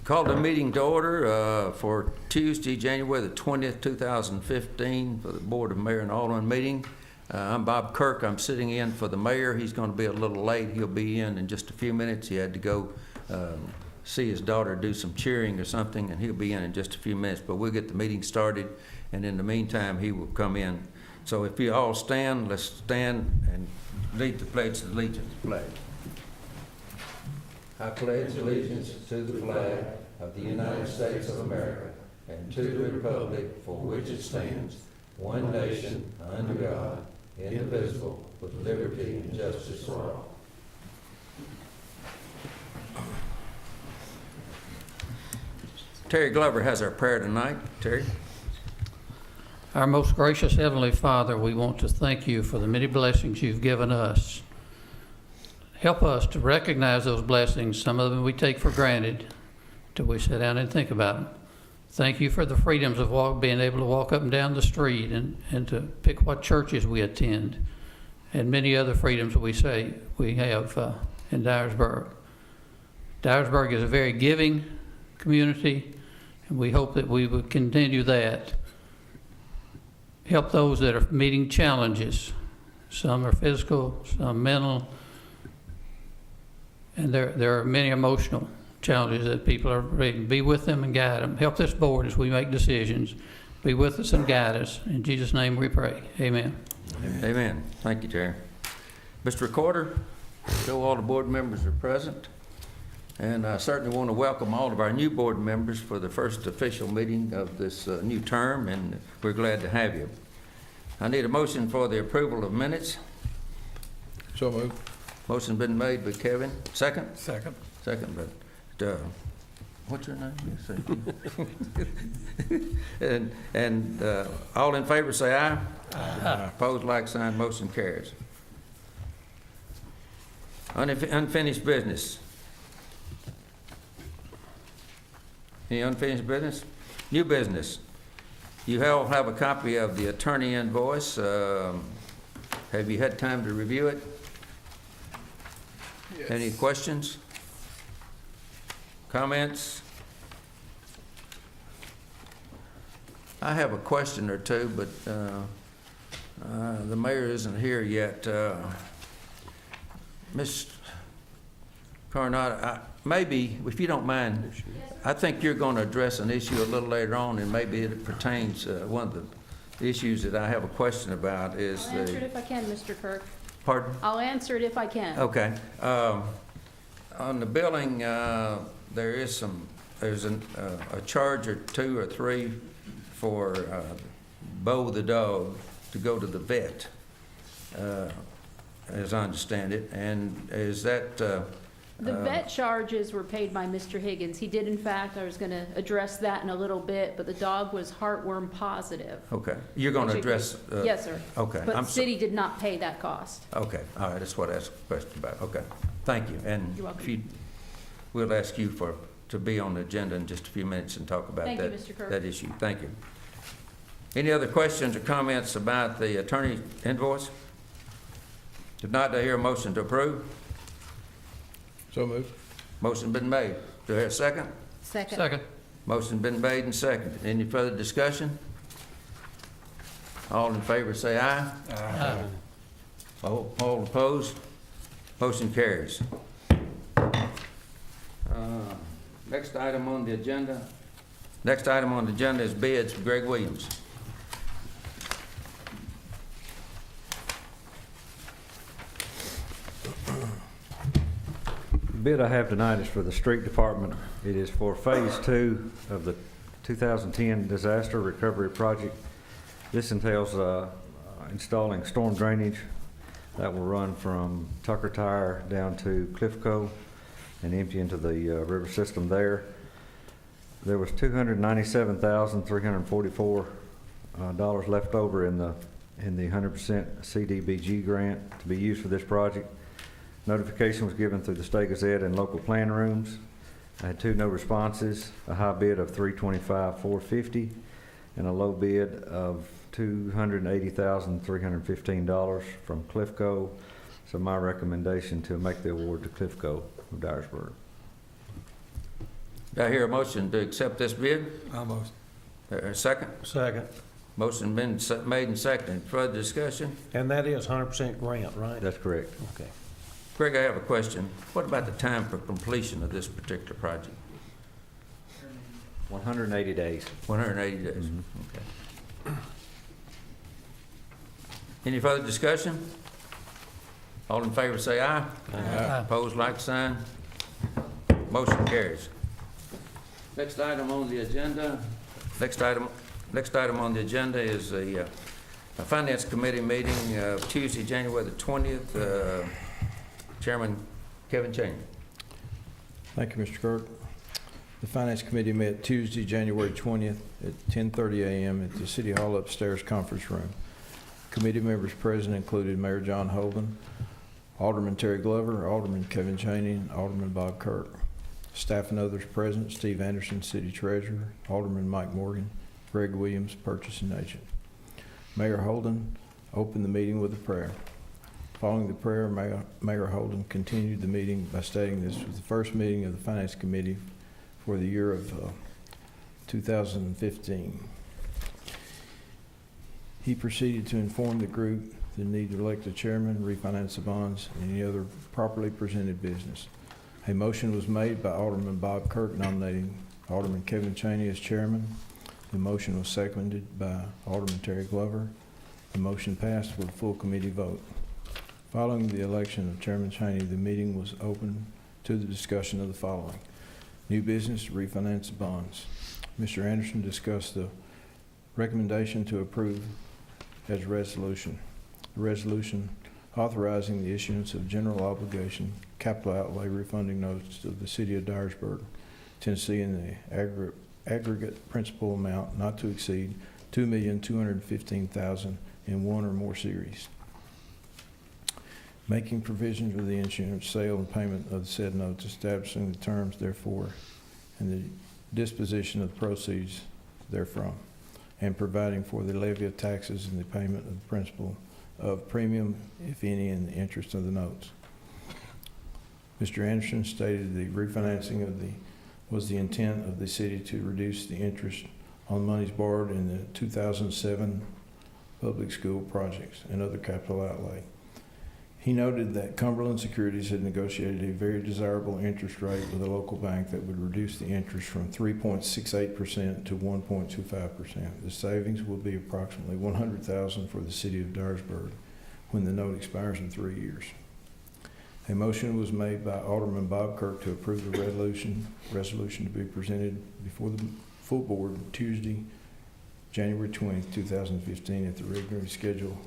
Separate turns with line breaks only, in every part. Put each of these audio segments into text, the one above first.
Call the meeting to order for Tuesday, January the 20th, 2015, for the Board of Mayor and Alderman meeting. I'm Bob Kirk. I'm sitting in for the mayor. He's going to be a little late. He'll be in just a few minutes. He had to go see his daughter do some cheering or something, and he'll be in just a few minutes. But we'll get the meeting started, and in the meantime, he will come in. So if you all stand, let's stand and lead the Pledge of Allegiance. Flag. I pledge allegiance to the flag of the United States of America and to the republic for which it stands, one nation, under God, indivisible, with liberty and justice for all. Terry Glover has our prayer tonight. Terry.
Our most gracious Heavenly Father, we want to thank you for the many blessings you've given us. Help us to recognize those blessings. Some of them we take for granted till we sit down and think about them. Thank you for the freedoms of being able to walk up and down the street and to pick what churches we attend, and many other freedoms we say we have in Dyersburg. Dyersburg is a very giving community, and we hope that we will continue that. Help those that are meeting challenges. Some are physical, some mental, and there are many emotional challenges that people are ready to be with them and guide them. Help this board as we make decisions. Be with us and guide us. In Jesus' name we pray. Amen.
Amen. Thank you, Terry. Mr. Recorder, show all the board members are present. And I certainly want to welcome all of our new board members for the first official meeting of this new term, and we're glad to have you. I need a motion for the approval of minutes.
So moved.
Motion been made by Kevin. Second?
Second.
Second, but what's your name? Yes, and all in favor say aye. Aye. Opposed, like sign. Motion carries. Unfinished business. Any unfinished business? New business. You all have a copy of the attorney invoice. Have you had time to review it?
Yes.
Any questions? Comments? I have a question or two, but the mayor isn't here yet. Ms. Carnot, maybe, if you don't mind, I think you're going to address an issue a little later on, and maybe it pertains, one of the issues that I have a question about is
I'll answer it if I can, Mr. Kirk.
Pardon?
I'll answer it if I can.
Okay. On the billing, there's a charge or two or three for Bo the dog to go to the vet, as I understand it. And is that...
The vet charges were paid by Mr. Higgins. He did, in fact, I was going to address that in a little bit, but the dog was heartworm positive.
Okay. You're going to address...
Yes, sir.
Okay.
But the city did not pay that cost.
Okay. All right. That's what I asked a question about. Okay. Thank you. And
You're welcome.
if we'll ask you to be on the agenda in just a few minutes and talk about
Thank you, Mr. Kirk.
that issue. Thank you. Any other questions or comments about the attorney invoice? If not, do I hear a motion to approve?
So moved.
Motion been made. Do I hear a second?
Second.
Motion been made and seconded. Any further discussion? All in favor say aye.
Aye.
All opposed? Motion carries. Next item on the agenda is bids for Greg Williams.
The bid I have tonight is for the street department. It is for phase 2 of the 2010 disaster recovery project. This entails installing storm drainage that will run from Tucker Tire down to Cliffco and empty into the river system there. There was $297,344 left over in the 100% CDBG grant to be used for this project. Notification was given through the State Gazette and local plan rooms. I had 2 no responses, a high bid of $325,450 and a low bid of $280,315 from Cliffco. So my recommendation to make the award to Cliffco of Dyersburg.
Do I hear a motion to accept this bid?
Almost.
Second?
Second.
Motion been made and seconded. Further discussion?
And that is 100% grant, right?
That's correct.
Okay.
Greg, I have a question. What about the time for completion of this particular project?
180 days.
180 days?
Mhm.
Okay. Any further discussion? All in favor say aye.
Aye.
Opposed, like sign. Motion carries. Next item on the agenda, next item on the agenda is a Finance Committee meeting Tuesday, January the 20th. Chairman Kevin Cheney.
Thank you, Mr. Kirk. The Finance Committee met Tuesday, January 20th at 10:30 a.m. at the City Hall upstairs conference room. Committee members present included Mayor John Holden, Alderman Terry Glover, Alderman Kevin Cheney, and Alderman Bob Kirk. Staff and others present: Steve Anderson, City Treasurer; Alderman Mike Morgan; Greg Williams, Purchasing Agent. Mayor Holden opened the meeting with a prayer. Following the prayer, Mayor Holden continued the meeting by stating this was the first meeting of the Finance Committee for the year of 2015. He proceeded to inform the group the need to elect a chairman, refinance the bonds, and any other properly presented business. A motion was made by Alderman Bob Kirk nominating Alderman Kevin Cheney as chairman. The motion was seconded by Alderman Terry Glover. The motion passed with a full committee vote. Following the election of Chairman Cheney, the meeting was open to the discussion of the following: new business, refinance the bonds. Mr. Anderson discussed the recommendation to approve as a resolution. The resolution authorizing the issuance of general obligation capital outlay refunding notes of the City of Dyersburg, Tennessee, in the aggregate principal amount not to exceed $2,215,000 in one or more series. Making provision for the issuance, sale, and payment of the said notes, establishing the terms therefore, and the disposition of the proceeds therefrom, and providing for the levy of taxes and the payment of the principal of premium, if any, in the interest of the notes. Mr. Anderson stated the refinancing was the intent of the city to reduce the interest on monies borrowed in the 2007 public school projects and other capital outlay. He noted that Cumberland Securities had negotiated a very desirable interest rate with a local bank that would reduce the interest from 3.68% to 1.25%. The savings will be approximately $100,000 for the City of Dyersburg when the note expires in 3 years. A motion was made by Alderman Bob Kirk to approve the resolution to be presented before the full board Tuesday, January 20th, 2015 at the regularly scheduled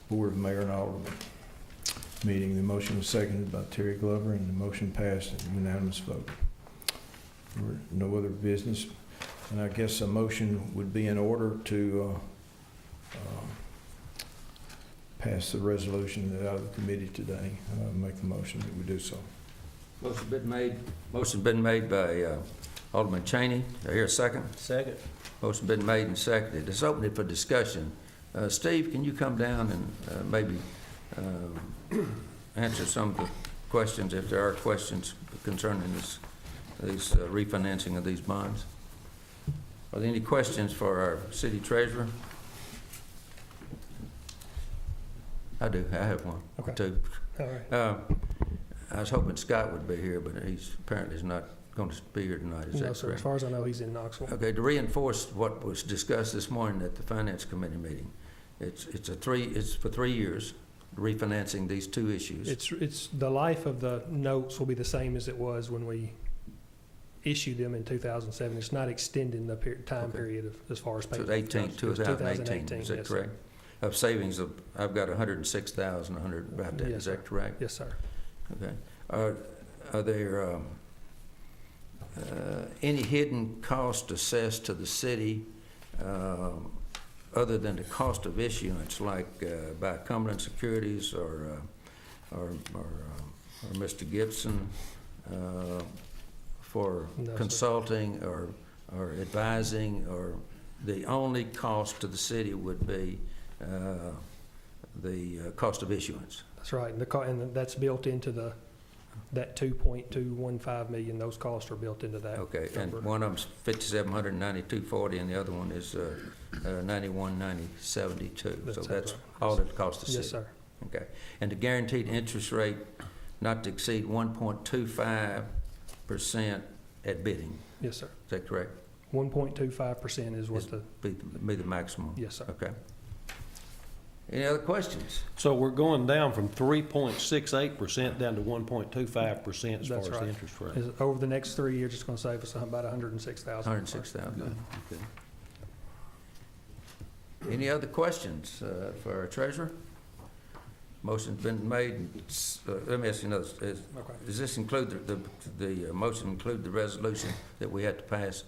Board of Mayor and Alderman meeting. The motion was seconded by Terry Glover, and the motion passed at unanimous vote. There were no other business, and I guess a motion would be in order to pass the resolution out of the committee today. Make the motion that we do so.
Motion been made by Alderman Cheney. Do I hear a second?
Second.
Motion been made and seconded. Let's open it for discussion. Steve, can you come down and maybe answer some of the questions, if there are questions concerning these refinancing of these bonds? Are there any questions for our city treasurer? I do. I have one.
Okay.
Two.
All right.
I was hoping Scott would be here, but he's apparently not going to be here tonight. Is
No,
that
sir.
correct?
As far as I know, he's in Knoxville.
Okay, to reinforce what was discussed this morning at the Finance Committee meeting, it's for 3 years, refinancing these two issues.
It's the life of the notes will be the same as it was when we issued them in 2007. It's not extending the time
Okay.
period of, as far as
So
payment.
it's 2018, is that
yes, sir.
correct? Of savings of, I've got 106,100 about that,
Yes,
is that
sir.
correct?
Yes, sir.
Okay. Are there any hidden cost assessed to the city other than the cost of issuance, like by Cumberland Securities or Mr. Gibson for
No, sir.
consulting or advising, or the only cost to the city would be the cost of issuance?
That's right. And that's built into the That 2.215 million, those costs are built into that.
Okay, and
number.
one of them's 5,792.40, and the other one is 91,9072. So
That sounds
that's
right.
all it costs the city.
Yes, sir.
Okay, and the guaranteed interest rate not to exceed 1.25% at bidding.
Yes, sir.
Is that correct?
1.25% is what the,
Be the maximum.
yes, sir.
Okay. Any other questions?
So we're going down from 3.68% down to 1.25% as far
That's
as the
right.
interest rate.
Is over the next 3 years, it's going to save us about $106,000.
106,000. Okay. Any other questions for our treasurer? Motion's been made. Let me ask you another.
Okay.
Does this include the motion include the resolution that we had to pass?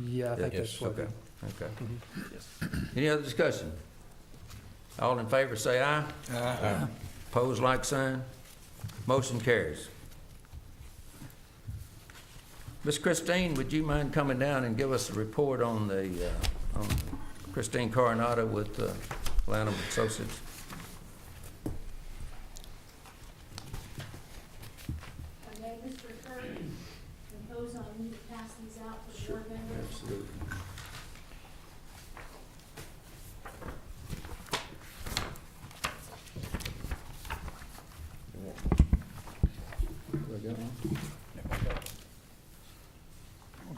Yeah, I think
Yes,
that's what.
okay. Okay.
Mhm. Yes.
Any other discussion? All in favor say aye. Aye. Pose like sign. Motion carries. Miss Christine, would you mind coming down and give us a report on on Christine Coronado with Lanham Associates?
Okay, Mr. Kirk, impose on me to pass these out for board members.
Absolutely.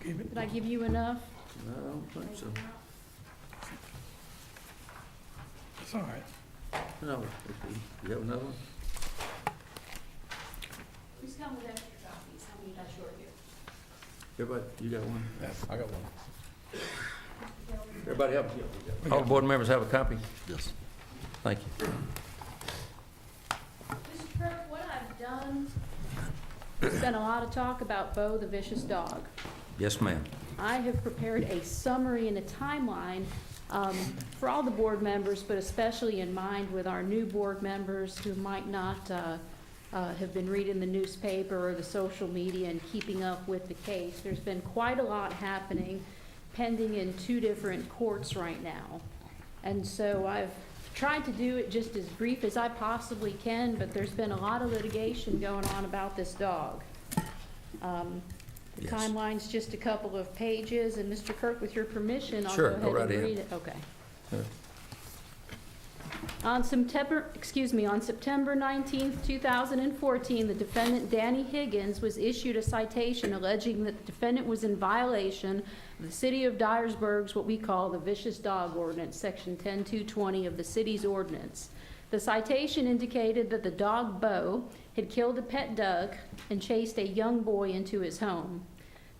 Did I give you enough?
No, I don't think so.
It's all right.
No, you have another one?
Please come with extra copies. How many did I short you?
Everybody, you got one?
I got one.
Everybody have? All the board members have a copy?
Yes.
Thank you.
Mr. Kirk, what I've done, there's been a lot of talk about Bo the vicious dog.
Yes, ma'am.
I have prepared a summary and a timeline for all the board members, but especially in mind with our new board members who might not have been reading the newspaper or the social media and keeping up with the case. There's been quite a lot happening pending in 2 different courts right now. And so I've tried to do it just as brief as I possibly can, but there's been a lot of litigation going on about this dog. The
Yes.
timeline's just a couple of pages, and Mr. Kirk, with your permission, I'll
Sure,
go
go
ahead
right
and
ahead.
read it. Okay.
Sure.
On September 19th, 2014, the defendant, Danny Higgins, was issued a citation alleging that the defendant was in violation of the City of Dyersburg's what we call the Vicious Dog Ordinance, Section 10220 of the city's ordinance. The citation indicated that the dog Bo had killed a pet duck and chased a young boy into his home.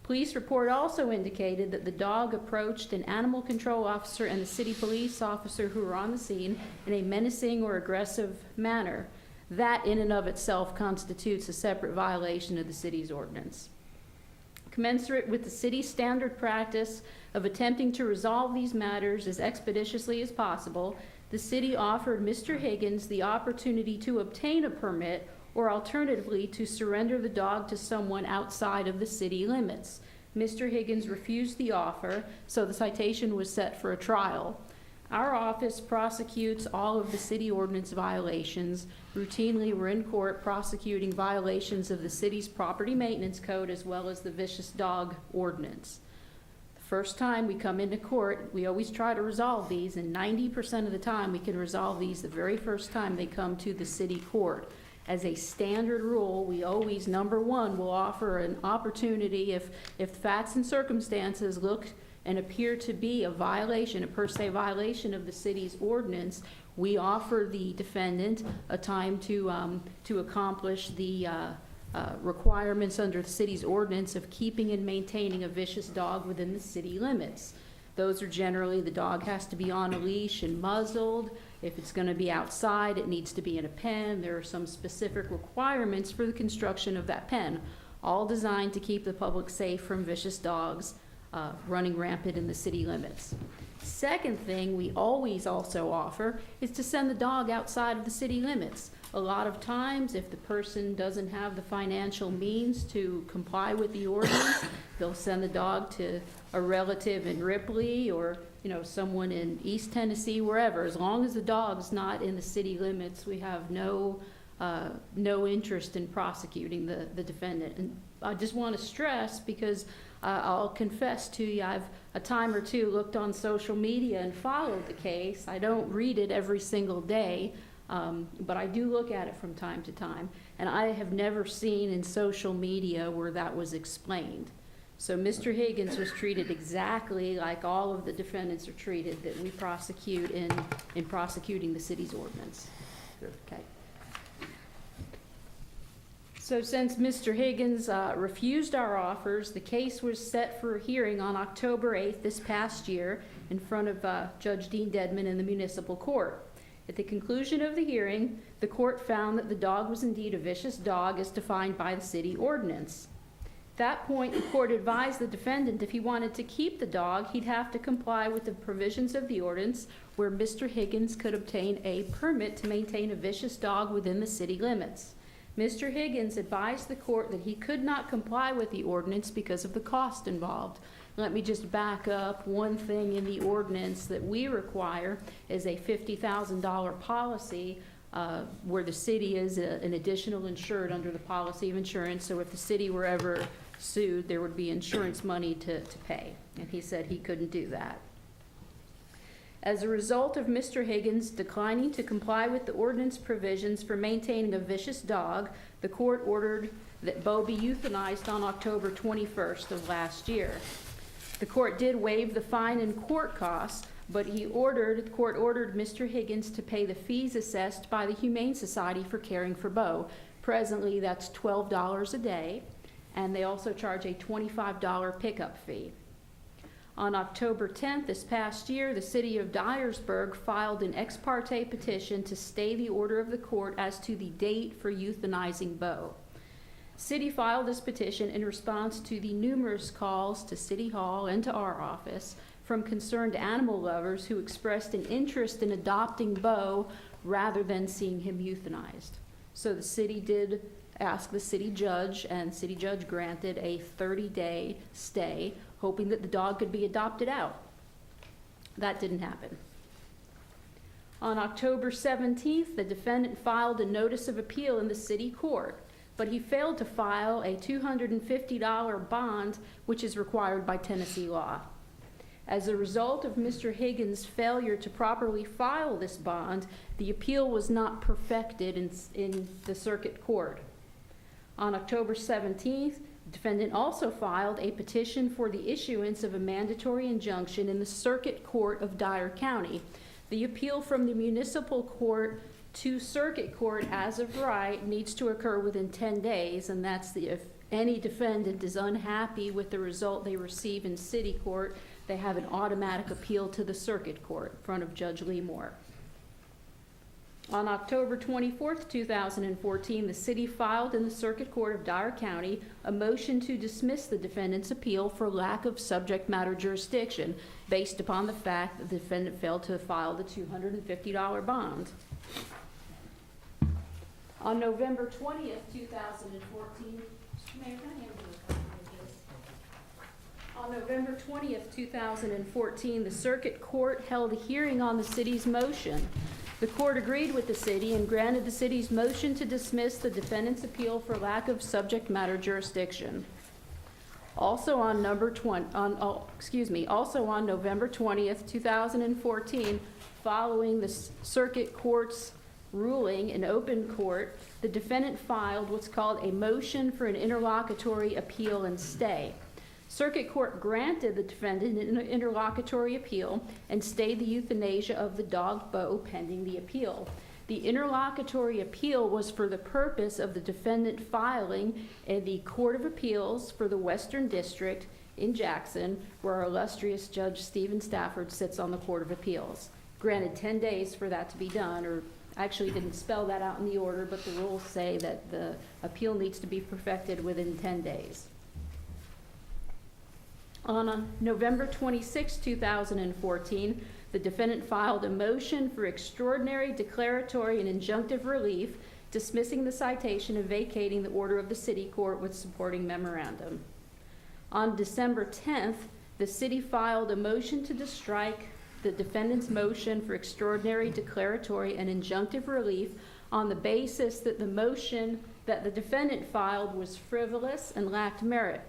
Police report also indicated that the dog approached an animal control officer and the city police officer who were on the scene in a menacing or aggressive manner. That in and of itself constitutes a separate violation of the city's ordinance. Commensurate with the city's standard practice of attempting to resolve these matters as expeditiously as possible, the city offered Mr. Higgins the opportunity to obtain a permit or alternatively to surrender the dog to someone outside of the city limits. Mr. Higgins refused the offer, so the citation was set for a trial. Our office prosecutes all of the city ordinance violations. Routinely, we're in court prosecuting violations of the city's property maintenance code as well as the vicious dog ordinance. The first time we come into court, we always try to resolve these, and 90% of the time we can resolve these the very first time they come to the city court. As a standard rule, we always, number one, will offer an opportunity if facts and circumstances look and appear to be a violation, a per se violation of the city's ordinance, we offer the defendant a time to accomplish the requirements under the city's ordinance of keeping and maintaining a vicious dog within the city limits. Those are generally, the dog has to be on a leash and muzzled. If it's going to be outside, it needs to be in a pen. There are some specific requirements for the construction of that pen, all designed to keep the public safe from vicious dogs running rampant in the city limits. Second thing we always also offer is to send the dog outside of the city limits. A lot of times, if the person doesn't have the financial means to comply with the ordinance, they'll send the dog to a relative in Ripley or, someone in East Tennessee, wherever. As long as the dog's not in the city limits, we have no no interest in prosecuting the defendant. And I just want to stress, because I'll confess to you, I've a time or two looked on social media and followed the case. I don't read it every single day, but I do look at it from time to time. And I have never seen in social media where that was explained. So Mr. Higgins was treated exactly like all of the defendants are treated that we prosecute in prosecuting the city's ordinance. Okay. So since Mr. Higgins refused our offers, the case was set for a hearing on October 8th this past year in front of Judge Dean Dedman in the municipal court. At the conclusion of the hearing, the court found that the dog was indeed a vicious dog as defined by the city ordinance. At that point, the court advised the defendant if he wanted to keep the dog, he'd have to comply with the provisions of the ordinance where Mr. Higgins could obtain a permit to maintain a vicious dog within the city limits. Mr. Higgins advised the court that he could not comply with the ordinance because of the cost involved. Let me just back up. One thing in the ordinance that we require is a $50,000 policy where the city is an additional insured under the policy of insurance. So if the city were ever sued, there would be insurance money to pay. And he said he couldn't do that. As a result of Mr. Higgins declining to comply with the ordinance provisions for maintaining a vicious dog, the court ordered that Bo be euthanized on October 21st of last year. The court did waive the fine and court costs, but the court ordered Mr. Higgins to pay the fees assessed by the Humane Society for caring for Bo. Presently, that's $12 a day, and they also charge a $25 pickup fee. On October 10th this past year, the city of Dyersburg filed an ex parte petition to stay the order of the court as to the date for euthanizing Bo. City filed this petition in response to the numerous calls to City Hall and to our office from concerned animal lovers who expressed an interest in adopting Bo rather than seeing him euthanized. So the city did ask the city judge, and city judge granted a 30-day stay, hoping that the dog could be adopted out. That didn't happen. On October 17th, the defendant filed a notice of appeal in the city court, but he failed to file a $250 bond, which is required by Tennessee law. As a result of Mr. Higgins' failure to properly file this bond, the appeal was not perfected in the circuit court. On October 17th, the defendant also filed a petition for the issuance of a mandatory injunction in the circuit court of Dyer County. The appeal from the municipal court to circuit court as of right needs to occur within 10 days, and that's if any defendant is unhappy with the result they receive in city court, they have an automatic appeal to the circuit court in front of Judge Lee Moore. On October 24th, 2014, the city filed in the Circuit Court of Dyer County a motion to dismiss the defendant's appeal for lack of subject matter jurisdiction based upon the fact that the defendant failed to file the $250 bond. On November 20th, 2014, Mayor, can I have a copy of this? On November 20th, 2014, the Circuit Court held a hearing on the city's motion. The court agreed with the city and granted the city's motion to dismiss the defendant's appeal for lack of subject matter jurisdiction. Also on November 20th, 2014, following the circuit court's ruling in open court, the defendant filed what's called a motion for an interlocutory appeal and stay. Circuit Court granted the defendant an interlocutory appeal and stayed the euthanasia of the dog Bo pending the appeal. The interlocutory appeal was for the purpose of the defendant filing in the Court of Appeals for the Western District in Jackson, where our illustrious Judge Stephen Stafford sits on the Court of Appeals. Granted 10 days for that to be done, or actually didn't spell that out in the order, but the rules say that the appeal needs to be perfected within 10 days. On November 26, 2014, the defendant filed a motion for extraordinary declaratory and injunctive relief, dismissing the citation and vacating the order of the city court with supporting memorandum. On December 10th, the city filed a motion to strike the defendant's motion for extraordinary declaratory and injunctive relief on the basis that the motion that the defendant filed was frivolous and lacked merit.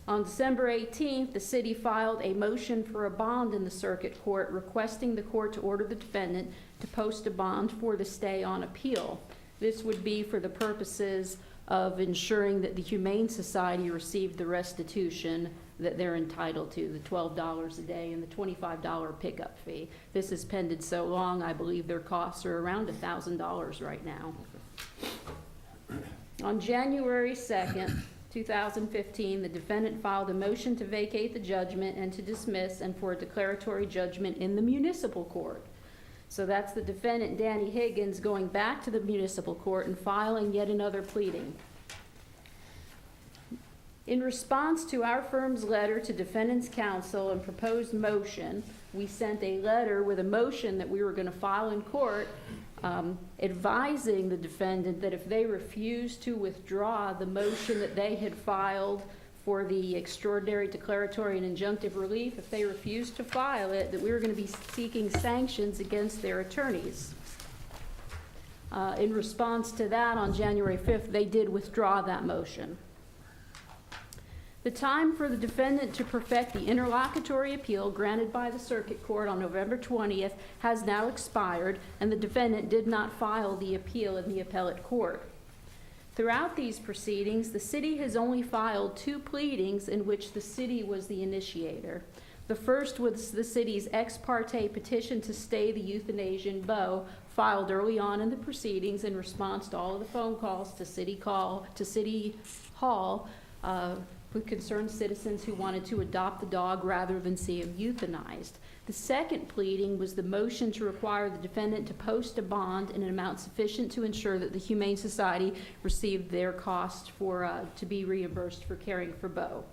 On December 18th, the city filed a motion for a bond in the circuit court requesting the court to order the defendant to post a bond for the stay on appeal. This would be for the purposes of ensuring that the Humane Society received the restitution that they're entitled to, the $12 a day and the $25 pickup fee. This has pended so long, I believe their costs are around $1,000 right now. On January 2nd, 2015, the defendant filed a motion to vacate the judgment and to dismiss and for a declaratory judgment in the municipal court. So that's the defendant, Danny Higgins, going back to the municipal court and filing yet another pleading. In response to our firm's letter to defendant's counsel and proposed motion, we sent a letter with a motion that we were going to file in court advising the defendant that if they refused to withdraw the motion that they had filed for the extraordinary declaratory and injunctive relief, if they refused to file it, that we were going to be seeking sanctions against their attorneys. In response to that, on January 5th, they did withdraw that motion. The time for the defendant to perfect the interlocutory appeal granted by the circuit court on November 20th has now expired, and the defendant did not file the appeal in the appellate court. Throughout these proceedings, the city has only filed 2 pleadings in which the city was the initiator. The first was the city's ex parte petition to stay the euthanasian Beau, filed early on in the proceedings in response to all of the phone calls to City Hall with concerned citizens who wanted to adopt the dog rather than see him euthanized. The second pleading was the motion to require the defendant to post a bond in an amount sufficient to ensure that the Humane Society received their cost to be reimbursed for caring for Beau.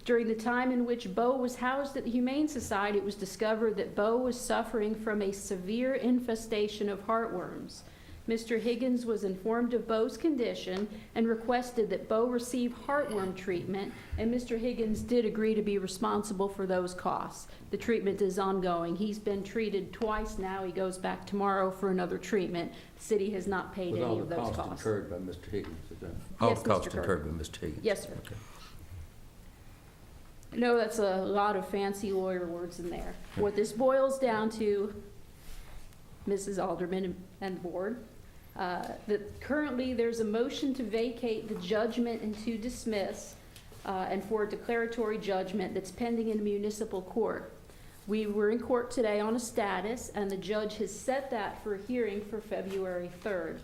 During the time in which Beau was housed at the Humane Society, it was discovered that Beau was suffering from a severe infestation of heartworms. Mr. Higgins was informed of Beau's condition and requested that Beau receive heartworm treatment, and Mr. Higgins did agree to be responsible for those costs. The treatment is ongoing. He's been treated twice now. He goes back tomorrow for another treatment. The city has not paid any of those
With all the
costs.
costs incurred by Mr. Higgins?
Yes,
All the costs
Mr. Kirk.
incurred by Mr. Higgins?
Yes, sir.
Okay.
I know that's a lot of fancy lawyer words in there. What this boils down to, Mrs. Alderman and the board, that currently there's a motion to vacate the judgment and to dismiss and for a declaratory judgment that's pending in municipal court. We were in court today on a status, and the judge has set that for a hearing for February 3rd.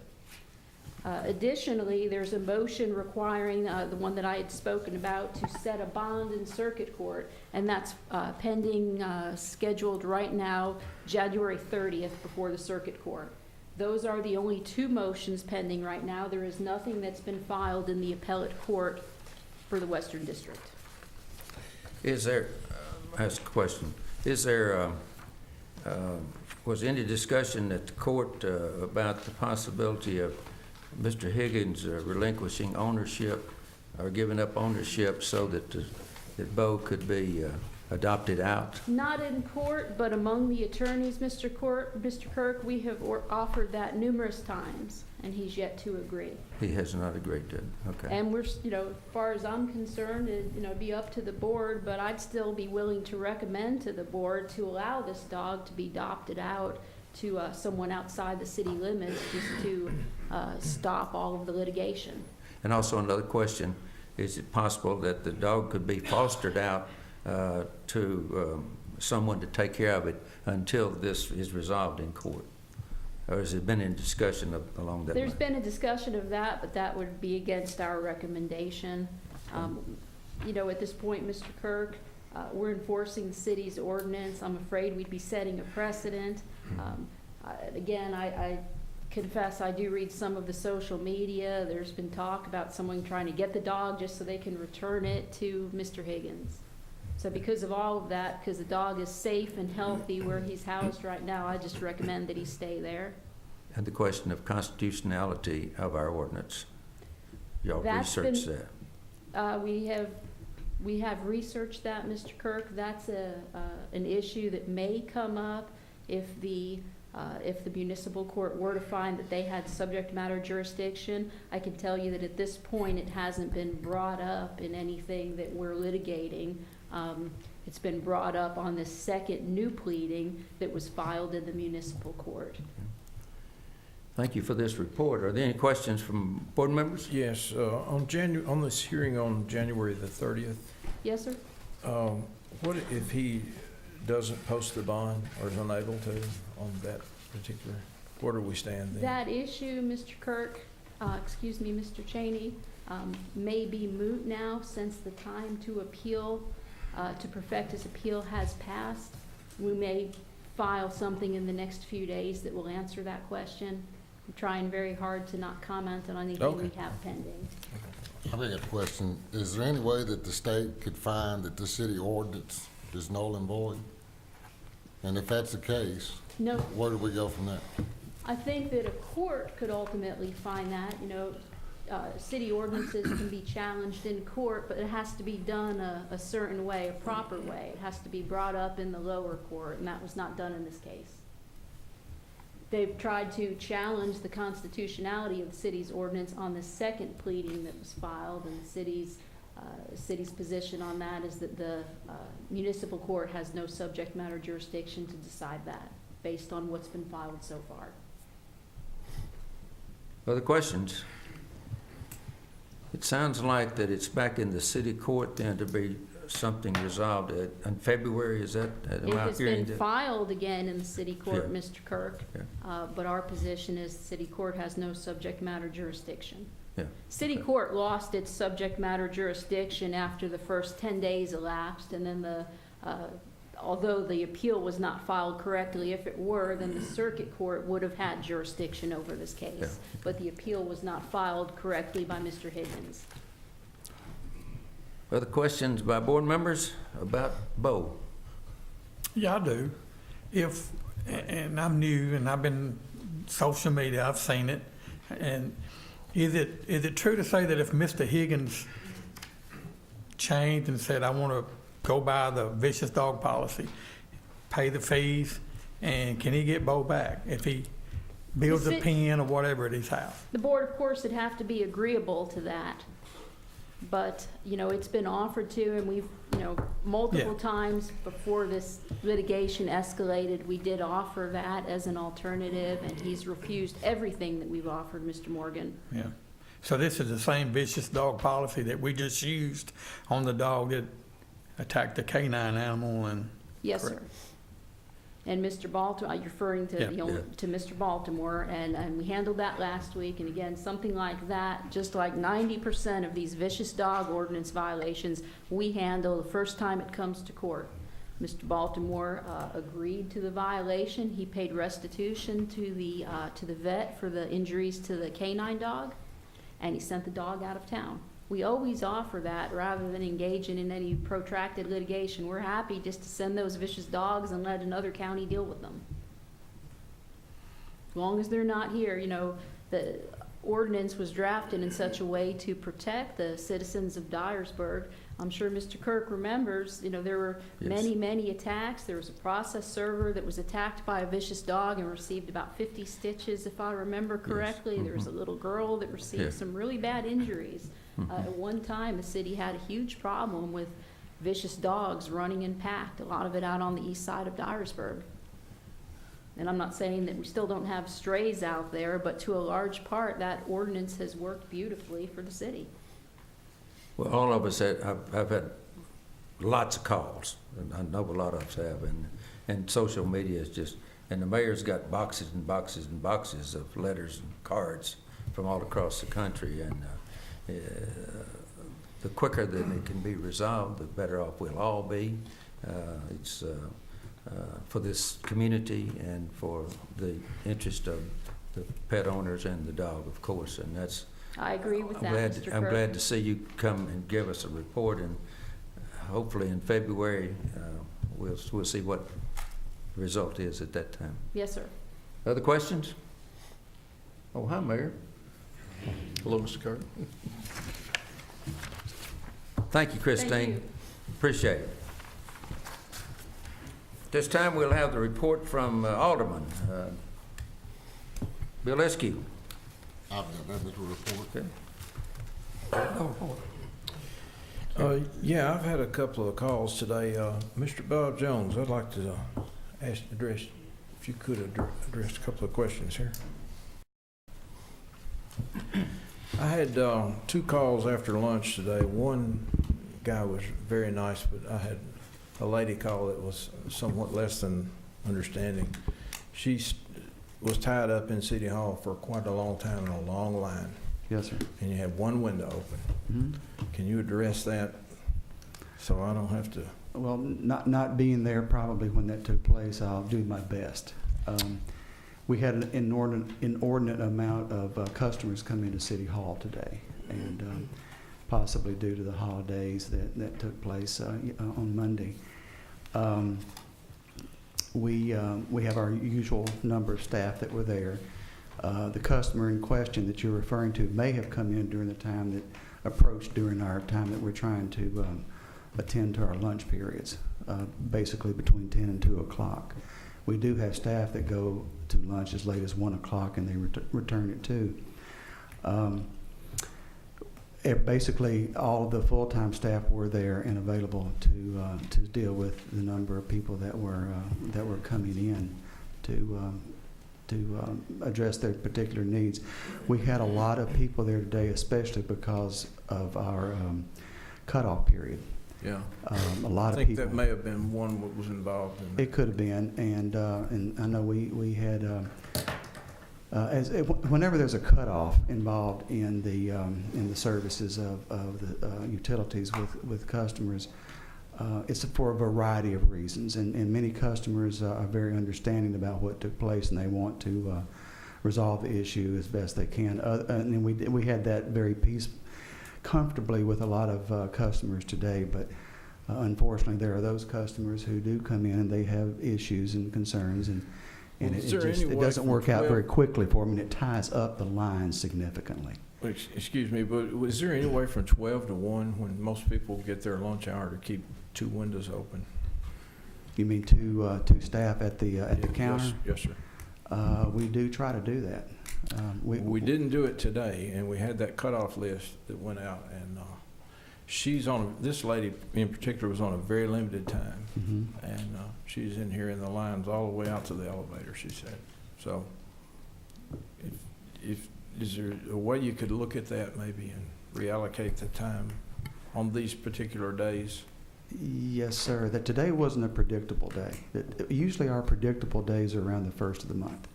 Additionally, there's a motion requiring the one that I had spoken about to set a bond in circuit court, and that's pending, scheduled right now, January 30th before the circuit court. Those are the only 2 motions pending right now. There is nothing that's been filed in the appellate court for the Western District.
Is there, I ask a question, is there, was any discussion at the court about the possibility of Mr. Higgins relinquishing ownership or giving up ownership so that that Beau could be adopted out?
Not in court, but among the attorneys, Mr. Kirk, we have offered that numerous times, and he's yet to agree.
He has not agreed to it. Okay.
And we're, as far as I'm concerned, it'd be up to the board, but I'd still be willing to recommend to the board to allow this dog to be adopted out to someone outside the city limits, just to stop all of the litigation.
And also another question, is it possible that the dog could be fostered out to someone to take care of it until this is resolved in court? Or has it been in discussion along that
There's
line?
been a discussion of that, but that would be against our recommendation. At this point, Mr. Kirk, we're enforcing the city's ordinance. I'm afraid we'd be setting a precedent. Again, I confess I do read some of the social media. There's been talk about someone trying to get the dog just so they can return it to Mr. Higgins. So because of all of that, because the dog is safe and healthy where he's housed right now, I just recommend that he stay there.
And the question of constitutionality of our ordinance. Y'all
That's
researched
been-
that?
We have researched that, Mr. Kirk. That's an issue that may come up if the If the municipal court were to find that they had subject matter jurisdiction, I can tell you that at this point, it hasn't been brought up in anything that we're litigating. It's been brought up on this second new pleading that was filed in the municipal court.
Thank you for this report. Are there any questions from board members?
Yes, on this hearing on January the 30th,
Yes, sir?
what if he doesn't post the bond or is unable to on that particular, where do we stand then?
That issue, Mr. Kirk, Mr. Cheney, may be moot now since the time to appeal, to perfect his appeal has passed. We may file something in the next few days that will answer that question. I'm trying very hard to not comment on anything we have pending.
I got a question. Is there any way that the state could find that the city ordinance is null and void? And if that's the case,
No,
where do we go from there?
I think that a court could ultimately find that, city ordinances can be challenged in court, but it has to be done a certain way, a proper way. It has to be brought up in the lower court, and that was not done in this case. They've tried to challenge the constitutionality of the city's ordinance on the second pleading that was filed, and the city's position on that is that the municipal court has no subject matter jurisdiction to decide that, based on what's been filed so far.
Other questions? It sounds like that it's back in the city court then to be something resolved in February, is that?
It has been filed again in the city court,
Yeah.
Mr. Kirk,
Yeah.
but our position is the city court has no subject matter jurisdiction.
Yeah.
City court lost its subject matter jurisdiction after the first 10 days elapsed, and then although the appeal was not filed correctly, if it were, then the circuit court would have had jurisdiction over this case.
Yeah.
But the appeal was not filed correctly by Mr. Higgins.
Other questions by board members about Bo?
Yeah, I do. And I'm new, and I've been social media, I've seen it. And is it true to say that if Mr. Higgins changed and said, I want to go by the vicious dog policy, pay the fees, and can he get Bo back if he builds a pen or whatever at his house?
The board, of course, would have to be agreeable to that. But, it's been offered to, and we've, multiple times before this litigation escalated, we did offer that as an alternative, and he's refused everything that we've offered, Mr. Morgan.
Yeah. So this is the same vicious dog policy that we just used on the dog that attacked the canine animal and...
Yes, sir.
Correct.
And Mr. Baltimore, you're referring to, to Mr. Baltimore, and we handled that last week. And again, something like that, just like 90% of these vicious dog ordinance violations, we handle the first time it comes to court. Mr. Baltimore agreed to the violation. He paid restitution to the vet for the injuries to the canine dog, and he sent the dog out of town. We always offer that rather than engaging in any protracted litigation. We're happy just to send those vicious dogs and let another county deal with them. As long as they're not here, the ordinance was drafted in such a way to protect the citizens of Dyersburg. I'm sure Mr. Kirk remembers, there were many attacks. There was a process server that was attacked by a vicious dog and received about 50 stitches, if I remember correctly.
Yes.
There was a little girl that received some really bad injuries. At one time, the city had a huge problem with vicious dogs running in pack, a lot of it out on the east side of Dyersburg. And I'm not saying that we still don't have strays out there, but to a large part, that ordinance has worked beautifully for the city.
Well, all of us, I've had lots of calls, and I know a lot of us have, and social media is just, and the mayor's got boxes and boxes and boxes of letters and cards from all across the country, and the quicker that it can be resolved, the better off we'll all be. It's for this community and for the interest of the pet owners and the dog, of course, and that's.
I agree with that, Mr. Kirk.
I'm glad to see you come and give us a report, and hopefully in February we'll see what the result is at that time.
Yes, sir.
Other questions? Oh, hi, Mayor. Hello, Mr. Carter. Thank you, Christine.
Thank you.
Appreciate it. This time we'll have the report from Alderman. Bill Eskew.
I've got nothing to report.
Okay.
Yeah, I've had a couple of calls today. Mr. Bob Jones, I'd like to address, if you could address a couple of questions here. I had 2 calls after lunch today. One guy was very nice, but I had a lady call that was somewhat less than understanding. She was tied up in City Hall for quite a long time in a long line,
Yes, sir.
and you had one window open. Can you address that so I don't have to?
Well, not being there probably when that took place, I'll do my best. We had an inordinate amount of customers come into City Hall today, and possibly due to the holidays that took place on Monday. We have our usual number of staff that were there. The customer in question that you're referring to may have come in during the time that approached during our time that we're trying to attend to our lunch periods, basically between 10 and 2 o'clock. We do have staff that go to lunch as late as 1 o'clock and they return at 2. Basically, all of the full-time staff were there and available to deal with the number of people that were coming in to address their particular needs. We had a lot of people there today, especially because of our cutoff period.
Yeah.
A lot
I
of
think
people.
that may have been one that was involved in that.
It could have been, and I know we had whenever there's a cutoff involved in the services of the utilities with customers, it's for a variety of reasons, and many customers are very understanding about what took place, and they want to resolve the issue as best they can. And we had that very comfortably with a lot of customers today, but unfortunately there are those customers who do come in and they have issues and concerns, and it doesn't work out very quickly for them, and it ties up the line significantly.
Excuse me, but was there any way from 12 to 1 when most people get their lunch hour to keep 2 windows open?
You mean two staff at the counter?
Yes, sir.
We do try to do that.
We didn't do it today, and we had that cutoff list that went out, and this lady in particular was on a very limited time, and she's in here in the lines all the way out to the elevator, she said. So is there a way you could look at that maybe and reallocate the time on these particular days?
Yes, sir. That today wasn't a predictable day. Usually our predictable days are around the first of the month.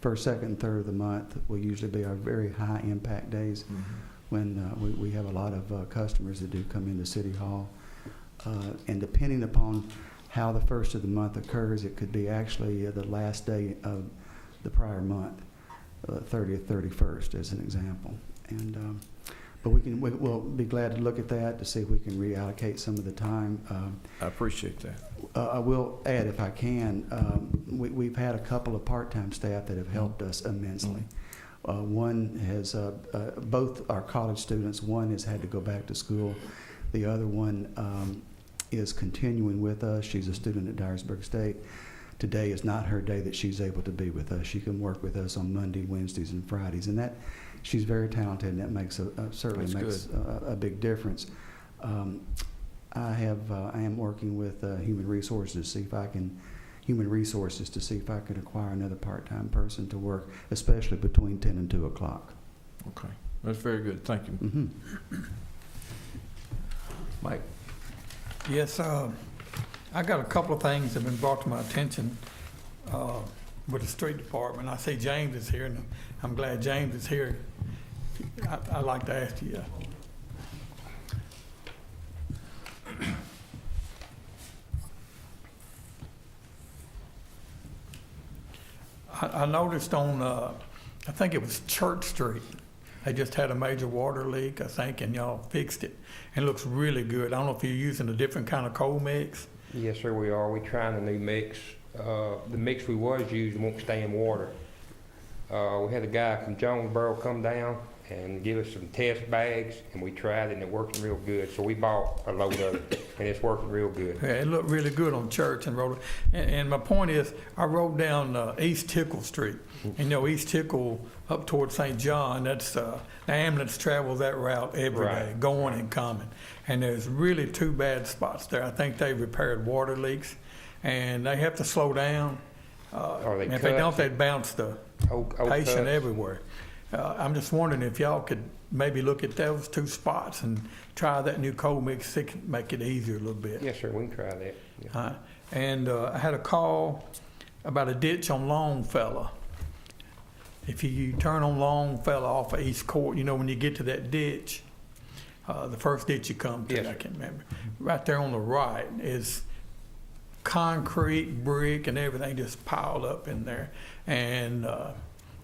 First, second, and third of the month will usually be our very high impact days when we have a lot of customers that do come into City Hall. And depending upon how the first of the month occurs, it could be actually the last day of the prior month, 30th, 31st as an example. And but we'll be glad to look at that to see if we can reallocate some of the time.
I appreciate that.
I will add, if I can, we've had a couple of part-time staff that have helped us immensely. One has, both our college students, one has had to go back to school. The other one is continuing with us. She's a student at Dyersburg State. Today is not her day that she's able to be with us. She can work with us on Monday, Wednesdays, and Fridays, and that she's very talented, and that makes certainly makes a big difference. I am working with human resources to see if I can acquire another part-time person to work, especially between 10 and 2 o'clock.
Okay, that's very good. Thank you.
Mike.
Yes, I got a couple of things that have been brought to my attention with the street department. I see James is here, and I'm glad James is here. I'd like to ask you. I noticed on, I think it was Church Street, they just had a major water leak, I think, and y'all fixed it. And it looks really good. I don't know if you're using a different kind of coal mix.
Yes, sir, we are. We're trying a new mix. The mix we was using won't stay in water. We had a guy from Jonesboro come down, and give us some test bags, and we tried it, and it worked real good. So we bought a load of it, and it's working real good.
Yeah, it looked really good on Church and Road. And my point is, I rode down East Tickle Street. And, you know, East Tickle up toward St. John, that's, the ambulance travels that route every day,
Right.
going and coming. And there's really 2 bad spots there. I think they repaired water leaks, and they have to slow down.
Or they
If they
cut
don't, they bounce the
oak
patient
cuts.
everywhere. I'm just wondering if y'all could maybe look at those 2 spots and try that new cold mix, it can make it easier a little bit.
Yes, sir, we can try that. Yeah.
And I had a call about a ditch on Longfellow. If you turn on Longfellow off of East Court, you know, when you get to that ditch, the first ditch you come to,
Yes,
I
sir.
can't remember, right there on the right is concrete, brick, and everything just piled up in there. And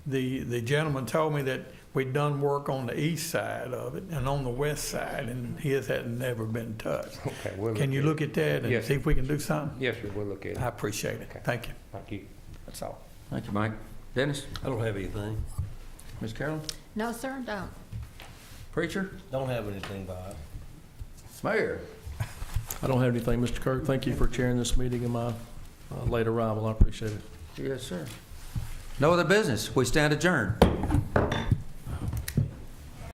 the gentleman told me that we'd done work on the east side of it and on the west side, and his had never been touched.
Okay, we'll
Can you
at
look at that and
Yes.
see if we can do something?
Yes, sir, we'll look at it.
I appreciate it.
Okay.
Thank you.
Thank you.
That's all.
Thank you, Mike. Dennis?
I don't have anything.
Ms. Carolyn?
No, sir, don't.
Preacher?
Don't have anything, Bob.
Mayor?
I don't have anything, Mr. Kirk. Thank you for chairing this meeting in my late arrival. I appreciate it.
Yes, sir. No other business. We stand adjourned.